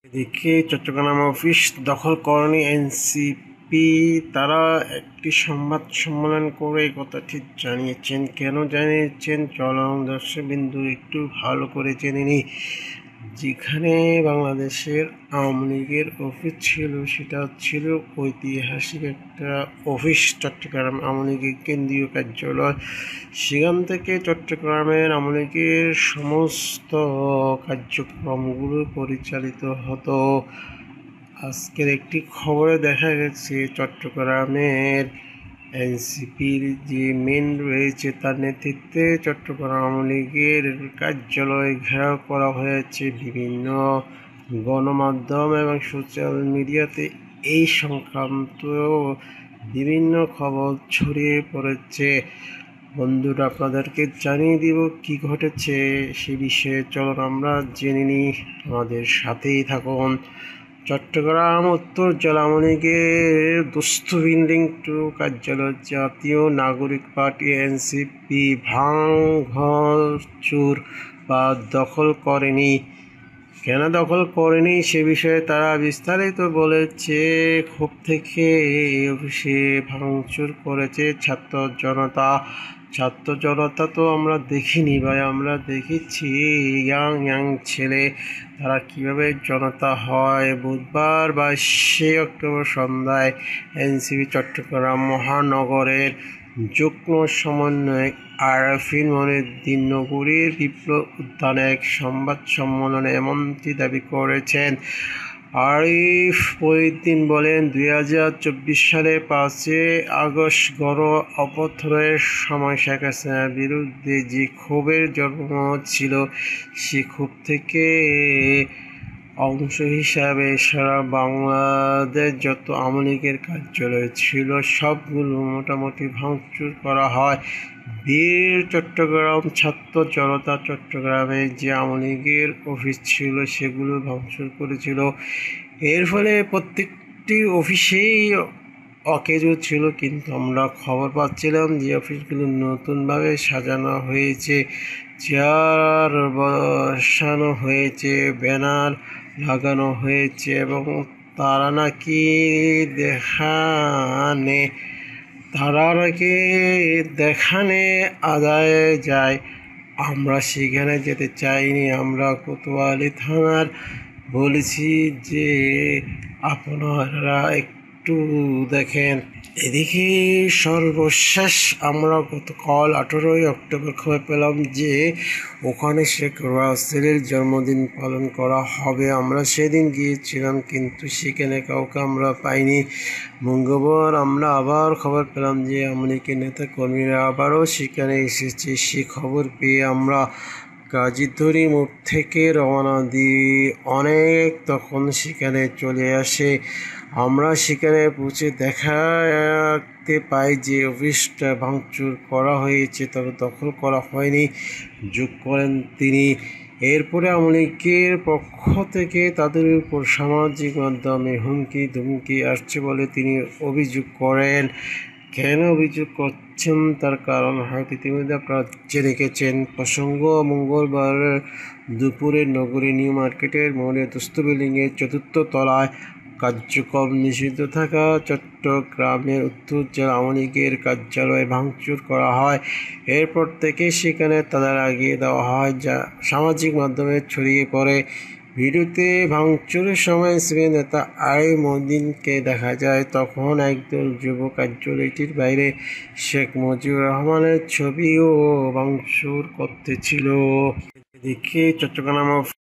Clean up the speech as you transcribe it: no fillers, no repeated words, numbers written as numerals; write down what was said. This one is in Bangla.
এদিকে চট্টগ্রাম অফিস দখল করেনি এনসিপি। তারা একটি সংবাদ সম্মেলন করে কথাটি জানিয়েছেন। কেন জানিয়েছেন চলং দর্শকবিন্দু একটু ভালো করে জেনে নিই। যেখানে বাংলাদেশের আওয়ামী লীগের অফিস ছিল, সেটা ছিল ঐতিহাসিক একটা অফিস, চট্টগ্রাম আওয়ামী লীগের কেন্দ্রীয় কার্যালয়। সেখান থেকে চট্টগ্রামের আওয়ামী লীগের সমস্ত কার্যক্রমগুলো পরিচালিত হতো। আজকের একটি খবরে দেখা গেছে চট্টগ্রামের এনসিপির যে মেন রয়েছে তার নেতৃত্বে চট্টগ্রাম আওয়ামী লীগের কার্যালয় ঘেরাও করা হয়েছে। বিভিন্ন গণমাধ্যম এবং সোশ্যাল মিডিয়াতে এই সংক্রান্ত বিভিন্ন খবর ছড়িয়ে পড়েছে। বন্ধুরা, আপনাদেরকে জানিয়ে দিব কি ঘটেছে সে বিষয়ে। চলুন আমরা জেনে নিই, আমাদের সাথেই থাকুন। চট্টগ্রাম উত্তর জেলা আওয়ামী লীগের দোস্ত বিল্ডিং 2 কার্যালয় জাতীয় নাগরিক পার্টি এনসিপি ভাঙচুর বা দখল করেনি। কেন দখল করেনি সে বিষয়ে তারা বিস্তারিত বলেছে। ক্ষোভ থেকে এই অফিসে ভাঙচুর করেছে ছাত্র জনতা। তো আমরা দেখিনি ভাই, আমরা দেখেছি ইয়াং ছেলে তারা কিভাবে জনতা হয়। বুধবার 22 অক্টোবর সন্ধ্যায় এনসিপি চট্টগ্রাম মহানগরের যুগ্ম সমন্বয়ক আরাফিন মনিউদ্দিন নগরীর বিপ্লব উদ্যানে এক সংবাদ সম্মেলনে এমনটি দাবি করেছেন। আরিফ মনিউদ্দিন বলেন, 2024 সালের 5 আগস্ট গণ অভ্যুত্থানের সময় শেখ হাসিনার বিরুদ্ধে যে ক্ষোভের জন্ম ছিল, সে ক্ষোভ থেকে অংশ হিসাবে সারা বাংলাদেশ যত আওয়ামী লীগের কার্যালয় ছিল সবগুলো মোটামুটি ভাঙচুর করা হয়। বীর চট্টগ্রাম ছাত্র জনতা চট্টগ্রামে যে আওয়ামী লীগের অফিস ছিল সেগুলো ভাঙচুর করেছিল। এর ফলে প্রত্যেকটি অফিসেই অকেজো ছিল, কিন্তু আমরা খবর পাচ্ছিলাম যে অফিসগুলো নতুনভাবে সাজানো হয়েছে, চেয়ার বসানো হয়েছে, ব্যানার লাগানো হয়েছে এবং তারা নাকি দেখানে আদায় যায়। আমরা সেখানে যেতে চাইনি। আমরা কোতোয়ালি থানার বলেছি যে আপনারা একটু দেখেন। এদিকে সর্বশেষ আমরা গতকাল 18 অক্টোবর খবর পেলাম যে ওখানে শেখ রাসেলের জন্মদিন পালন করা হবে। আমরা সেদিন গিয়েছিলাম, কিন্তু সেখানে কাউকে আমরা পাইনি। মঙ্গলবার আমরা আবার খবর পেলাম যে আওয়ামী লীগের নেতা কর্মীরা আবারও সেখানে এসেছে। সে খবর পেয়ে আমরা গাজীতলী মোড় থেকে রওনা দিই। অনেক তখন সেখানে চলে আসে। আমরা সেখানে পৌঁছে দেখতে পাই যে অফিসটা ভাঙচুর করা হয়েছে, তবে দখল করা হয়নি, যোগ করেন তিনি। এরপরে আওয়ামী লীগের পক্ষ থেকে তাদের উপর সামাজিক মাধ্যমে হুমকি ধুমকি আসছে বলে তিনি অভিযোগ করেন। কেন অভিযোগ করছেন তার কারণ হয়তো ইতিমধ্যে আপনারা জেনে গেছেন। প্রসঙ্গ, মঙ্গলবার দুপুরে নগরী নিউ মার্কেটের মোড়ে দোস্ত বিল্ডিংয়ের 4th তলায় কার্যক্রম নিষিদ্ধ থাকা চট্টগ্রামের উত্তর জেলা আওয়ামী লীগের কার্যালয়ে ভাঙচুর করা হয়। এরপর থেকে সেখানে তালা লাগিয়ে দেওয়া হয়, যা সামাজিক মাধ্যমে ছড়িয়ে পড়ে। ভিডিওতে ভাঙচুরের সময় এনসিপি নেতা আরিফ মনিউদ্দিনকে দেখা যায়। তখন একদল যুবক কার্যালয়টির বাইরে শেখ মুজিবুর রহমানের ছবিও ভাঙচুর করতেছিল। এদিকে চট্টগ্রাম